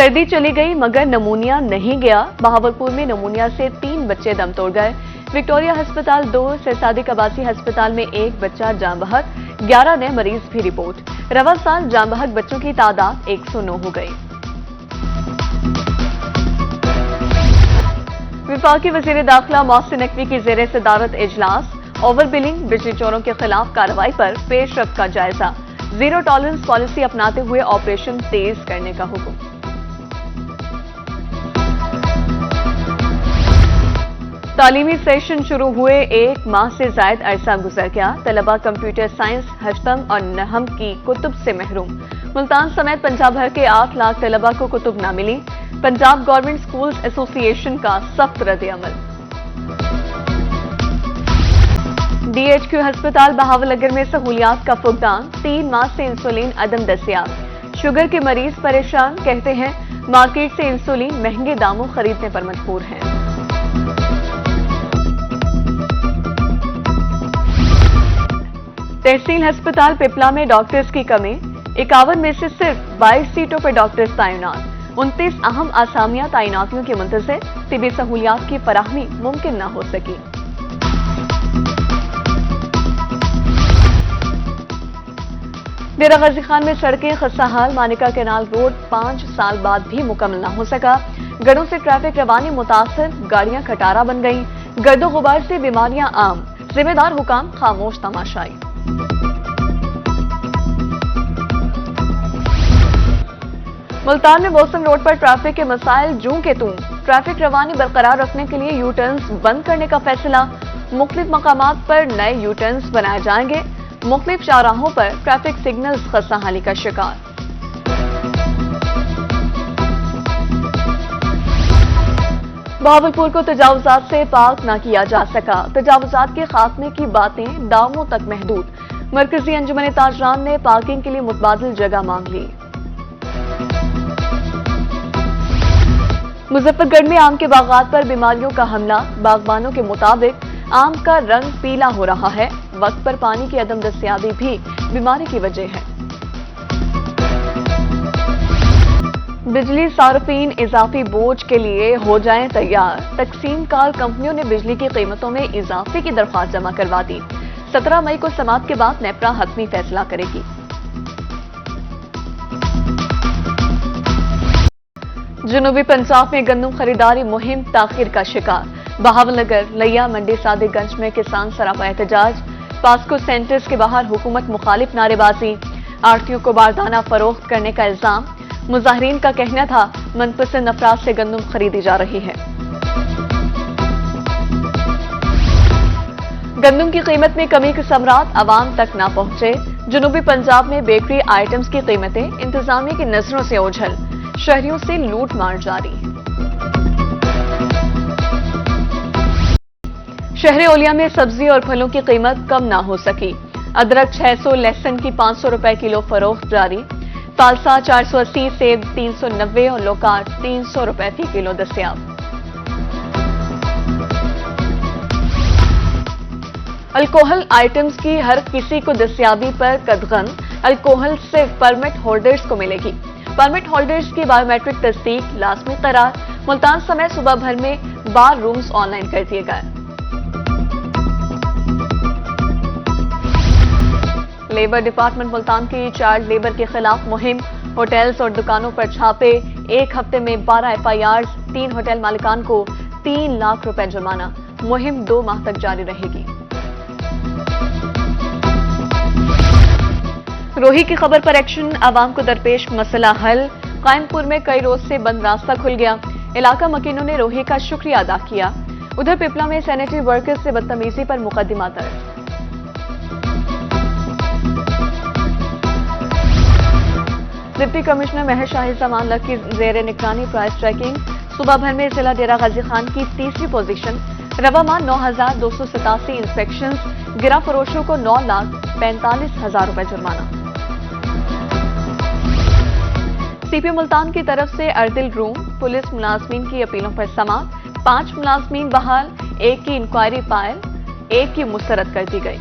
सर्दी चली गई मगर नमूनिया नहीं गया। बहावलपुर में नमूनिया से 3 बच्चे दम तोड़ गए। विक्टोरिया अस्पताल 2, सादिक आबासी अस्पताल में 1 बच्चा जान बहक, 11 नए मरीज भी रिपोर्ट। रवा साल जान बहक बच्चों की तादाद 109 हो गई। विफाकी वजीर दाखिला मोहसिन नकवी की जेर सदारत इजलास। ओवर बिलिंग, बिजली चोरों के खिलाफ कार्रवाई पर पेशरफ्त का जायजा। जीरो टॉलरेंस पॉलिसी अपनाते हुए ऑपरेशन तेज करने का हुक्म। तालीमी सेशन शुरू हुए 1 माह से जायद अरसा गुजर गया। तलबा कंप्यूटर साइंस, हश्तम और नहम की कुतुब से महरूम। मुल्तान समेत पंजाब भर के 8 लाख तलबा को कुतुब न मिली। पंजाब गवर्नमेंट स्कूल्स एसोसिएशन का सख्त रद्द-ए-अमल। DHQ अस्पताल बहावलनगर में सहूलियात का फुकदान। 3 माह से इंसुलिन अदम दस्तियाब। शुगर के मरीज परेशान, कहते हैं मार्केट से इंसुलिन महंगे दामों खरीदने पर मजबूर हैं। तहसील अस्पताल पिपला में डॉक्टर्स की कमी। 51 में से सिर्फ 22 सीटों पर डॉक्टर्स तैनात। 29 अहम आसामियां तैनातियों के मुंतज़िर। तिबी सहूलियात की फराहमी मुमकिन न हो सकी। डेरा गाजी खान में सड़कें खस्ताहाल। मानिका कैनाल रोड 5 साल बाद भी मुकम्मल न हो सका। गढ़ों से ट्रैफिक रवानी मुतासर, गाड़ियां खटारा बन गईं। गर्दो गुबार से बीमारियां आम, जिम्मेदार हुकाम खामोश तमाशाई। मुल्तान में मौसम रोड पर ट्रैफिक के मसाइल जूं के तूं। ट्रैफिक रवानी बरकरार रखने के लिए यू टर्न्स बंद करने का फैसला। मुख्तलिफ मकामात पर नए यू टर्न्स बनाए जाएंगे। मुख्तलिफ शाहराहों पर ट्रैफिक सिग्नल्स खस्ताहाली का शिकार। बहावलपुर को तजावुजात से पाक न किया जा सका। तजावुजात के खात्मे की बातें दावों तक महदूद। मरकजी अंजुमन ताजरान ने पार्किंग के लिए मुतबादिल जगह मांग ली। मुजफ्फरगढ़ में आम के बागात पर बीमारियों का हमला। बागबानों के मुताबिक आम का रंग पीला हो रहा है। वक्त पर पानी की अदम दस्तियाबी भी बीमारी की वजह है। बिजली सार्फिन इजाफी बोझ के लिए हो जाएं तैयार। तकसीम कार कंपनियों ने बिजली की कीमतों में इजाफे की दरख्वास्त जमा करवा दी। 17 मई को समाअत के बाद नेपरा हतमी फैसला करेगी। जनूबी पंजाब में गंदम खरीदारी मुहिम ताखिर का शिकार। बहावलनगर, लिया, मंडी सादिकगंज में किसान सरापा एहतजाज। पास्को सेंटर्स के बाहर हुकूमत मुखालिफ नारेबाजी। आढ़तियों को बारदाना फरोख्त करने का इल्जाम। मुजाहिरीन का कहना था मनपसंद अफराद से गंदम खरीदी जा रही है। गंदम की कीमत में कमी के समरात अवाम तक न पहुंचे। जनूबी पंजाब में बेकरी आइटम्स की कीमतें इंतजामिया की नजरों से ओझल। शहरियों से लूट मार जारी। शहर ओलिया में सब्जी और फलों की कीमत कम ना हो सकी। अदरक 600, लहसुन की 500 रुपए किलो फरोख्त जारी। फालसा 480, सेब 390 और लोकाट 300 रुपए फी किलो दस्तियाब। अल्कोहल आइटम्स की हर किसी को दस्तियाबी पर कदगन। अल्कोहल सिर्फ परमिट होल्डर्स को मिलेगी। परमिट होल्डर्स की बायोमेट्रिक तस्दीक लाजमी करार। मुल्तान समेत सुबह भर में बार रूम्स ऑनलाइन कर दिए गए। लेबर डिपार्टमेंट मुल्तान की चाइल्ड लेबर के खिलाफ मुहिम। होटल्स और दुकानों पर छापे। 1 हफ्ते में 12 FIRs। 3 होटल मालिकान को 3 लाख रुपए जुर्माना। मुहिम 2 माह तक जारी रहेगी। रोही की खबर पर एक्शन। आवाम को दरपेश मसला हल। कायमपुर में कई रोज से बंद रास्ता खुल गया। इलाका मकीनों ने रोही का शुक्रिया अदा किया। उधर पिपला में सैनिटरी वर्कर्स से बदतमीजी पर मुकदमा दर्ज। डिप्टी कमिश्नर महर शाही सामान की जेर निगरानी प्राइस ट्रैकिंग। सुबह भर में जिला डेरा गाजी खान की 3री पोजीशन। रवामा 9,287 इंस्पेक्शन। गिरा फरोशों को 9,45,000 रुपए जुर्माना। सीपी मुल्तान की तरफ से अर्दिल रूम। पुलिस मुलाजमीन की अपीलों पर समाअत। 5 मुलाजमीन बहाल। 1 की इंक्वायरी फाइल, 1 की मुस्तरद कर दी गई।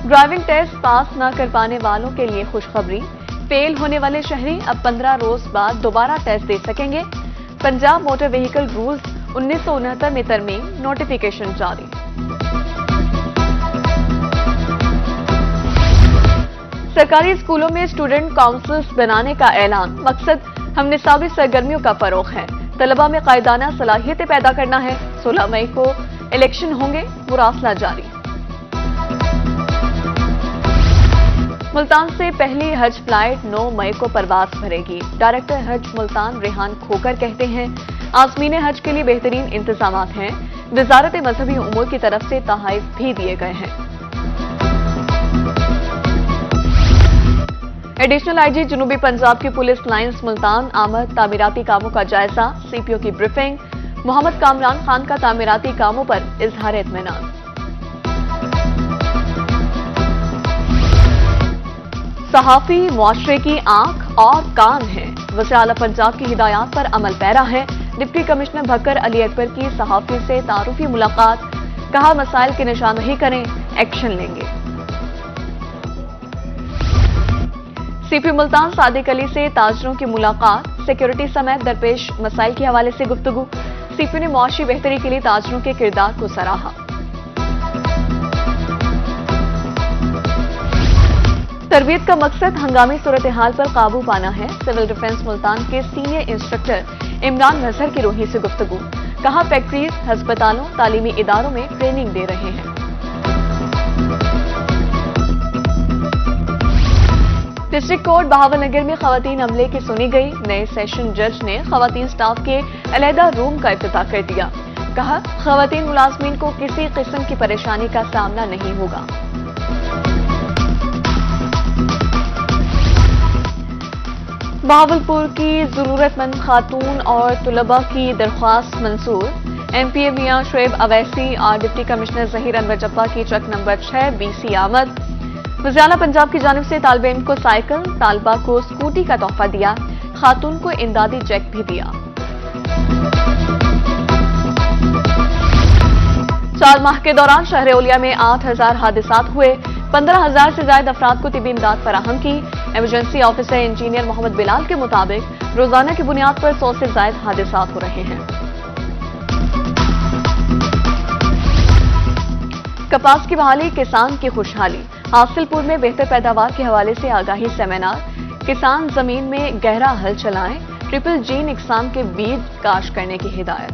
ड्राइविंग टेस्ट पास न कर पाने वालों के लिए खुशखबरी। फेल होने वाले शहरी अब 15 रोज बाद दोबारा टेस्ट दे सकेंगे। पंजाब मोटर व्हीकल रूल्स 1969 में तरमीम, नोटिफिकेशन जारी। सरकारी स्कूलों में स्टूडेंट काउंसिल्स बनाने का ऐलान। मकसद हम निसाबी सरगर्मियों का फरोग है, तलबा में कायदाना सलाहियतें पैदा करना है। 16 मई को इलेक्शन होंगे, मुरासला जारी। मुल्तान से पहली हज फ्लाइट 9 मई को परवाज भरेगी। डायरेक्टर हज मुल्तान रेहान खोकर कहते हैं, आज़मीन हज के लिए बेहतरीन इंतजाम हैं। वजारत मजहबी उमूर की तरफ से तहाइफ भी दिए गए हैं। एडिशनल आईजी जनूबी पंजाब की पुलिस लाइंस मुल्तान आमद तामीराती कामों का जायजा। सीपीओ की ब्रीफिंग। मोहम्मद कामरान खान का तामीराती कामों पर इजहार इत्मीनान। सहाफी मुआशरे की आंख और कान है। वज़ीर आला पंजाब की हिदायत पर अमल पैरा है। डिप्टी कमिश्नर भक्कर अली अकबर की सहाफी से तारुफी मुलाकात। कहा, मसाइल की निशानदही करें, एक्शन लेंगे। सीपी मुल्तान सादिक अली से ताजरों की मुलाकात। सिक्योरिटी समेत दरपेश मसाइल के हवाले से गुफ्तगू। सीपी ने मुआशी बेहतरी के लिए ताजरों के किरदार को सराहा। तरबियत का मकसद हंगामी सूरत हाल पर काबू पाना है। सिविल डिफेंस मुल्तान के सीनियर इंस्ट्रक्टर इमरान नजर की रोही से गुफ्तगू। कहा, फैक्ट्रीज, अस्पतालों, तालीमी इदारों में ट्रेनिंग दे रहे हैं। डिस्ट्रिक्ट कोर्ट बहावलनगर में खवातीन अमले की सुनी गई। नए सेशन जज ने खवातीन स्टाफ के अलहदा रूम का इफ्तिताह कर दिया। कहा, खवातीन मुलाजमीन को किसी किस्म की परेशानी का सामना नहीं होगा। बहावलपुर की जरूरतमंद खातून और तुलबा की दरख्वास्त मंजूर। एमपीए मियां शुएब अवैसी और डिप्टी कमिश्नर जहीर अनवर जब्बा की ट्रक नंबर 6 BC आमद। वज़ीर आला पंजाब की जानिब से तालिबे इल्म को साइकिल, तालबा को स्कूटी का तोहफा दिया। खातून को इमदादी चेक भी दिया। 4 माह के दौरान शहर ओलिया में 8000 हादसात हुए। 15,000 से ज्यादा अफराद को तिबी इमदाद फराहम की। Emergency officer engineer Mohammad Bilal के मुताबिक रोजाना की बुनियाद पर 100 से ज्यादा हादसात हो रहे हैं। कपास की बहाली, किसान की खुशहाली। हासिलपुर में बेहतर पैदावार के हवाले से आगाही सेमिनार। किसान जमीन में गहरा हल चलाएं। ट्रिपल जीन इकसाम के बीज काश्त करने की हिदायत।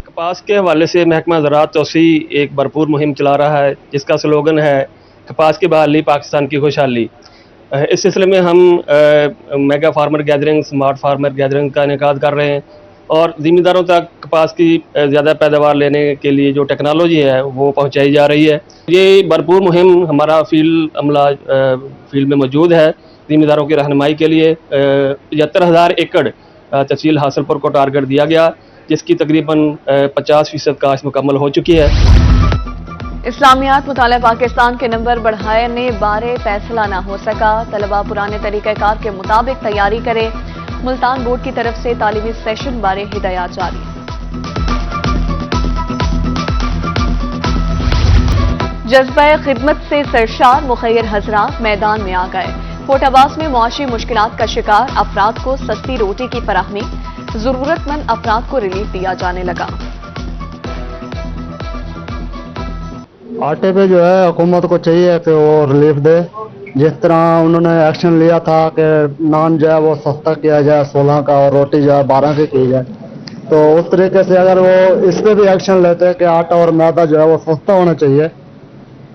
कपास के हवाले से महकमा ज़राअत चौसी एक भरपूर मुहिम चला रहा है, जिसका स्लोगन है कपास की बहाली, पाकिस्तान की खुशहाली। इस सिलसिले में हम mega farmer gathering, smart farmer gathering का इनेकाद कर रहे हैं और ज़िम्मेदारों तक कपास की ज़्यादा पैदावार लेने के लिए जो टेक्नोलॉजी है वो पहुंचाई जा रही है। ये भरपूर मुहिम हमारा फील्ड अमला फील्ड में मौजूद है। ज़िम्मेदारों की रहनुमाई के लिए 75,000 एकड़ तहसील हासिलपुर को टारगेट दिया गया, जिसकी तकरीबन 50% काश्त मुकम्मल हो चुकी है। इस्लामियात मुताला पाकिस्तान के नंबर बढ़ाने बारे फैसला न हो सका। तलबा पुराने तरीक़ाकार के मुताबिक तैयारी करे। मुल्तान बोर्ड की तरफ से तालीमी सेशन बारे हिदायत जारी। जज्बा खिदमत से सरशार मुखैर हजरात मैदान में आ गए। कोट अब्बास में मुआशी मुश्किलात का शिकार अफराद को सस्ती रोटी की फराहमी। जरूरतमंद अफराद को रिलीफ दिया जाने लगा। आटे पे जो है हुकूमत को चाहिए कि वो रिलीफ दे। जिस तरह उन्होंने एक्शन लिया था कि नान जो है वो सस्ता किया जाए 16 का और रोटी जो है 12 की जाए, तो उस तरीके से अगर वो इस पे भी एक्शन लेते कि आटा और मैदा जो है वो सस्ता होना चाहिए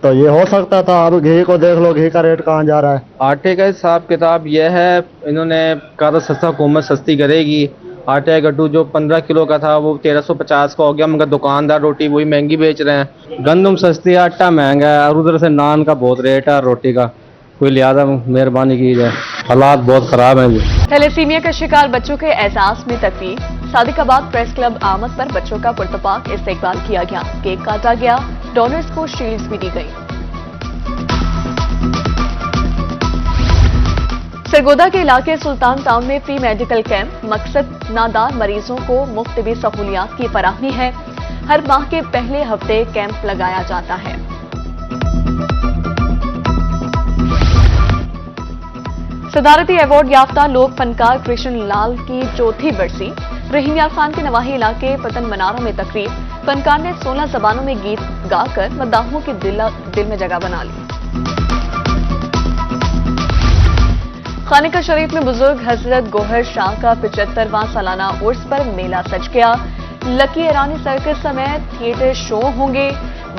तो ये हो सकता था। अब घी को देख लो, घी का रेट कहाँ जा रहा है। आटे का हिसाब किताब यह है, इन्होंने कहा था सस्ता हुकूमत सस्ती करेगी। आटे का गड्ढू जो 15 किलो का था वो 1350 का हो गया, मगर दुकानदार रोटी वही महंगी बेच रहे हैं। गंदम सस्ती है, आटा महंगा है और उधर से नान का बहुत रेट है, रोटी का कोई लिहाजा मेहरबानी की जाए। हालात बहुत खराब हैं जी। थैलेसीमिया का शिकार बच्चों के एहसास में तकलीफ। सादिकाबाद प्रेस क्लब आमद पर बच्चों का पुरतपाक इस्तेकबाल किया गया। केक काटा गया। डोनर्स को शील्ड्स भी दी गई। सरगोदा के इलाके सुल्तान टाउन में फ्री मेडिकल कैंप। मकसद नादार मरीजों को मुफ्त भी सहूलियात की फराहमी है। हर माह के पहले हफ्ते कैंप लगाया जाता है। सदारती अवार्ड याफ्ता लोक फनकार कृष्ण लाल की चौथी बरसी। रहीम यार खान के नवाही इलाके पतन मनारा में तकरीब। फनकार ने 16 जबानों में गीत गाकर मद्दाहों के दिल में जगह बना ली। खानिका शरीफ में बुजुर्ग हजरत गोहर शाह का 75वां सालाना उर्स पर मेला सज गया। लकी ईरानी सर्कस समेत थिएटर शो होंगे।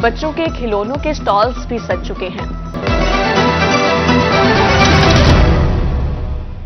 बच्चों के खिलौनों के स्टॉल्स भी सज चुके हैं।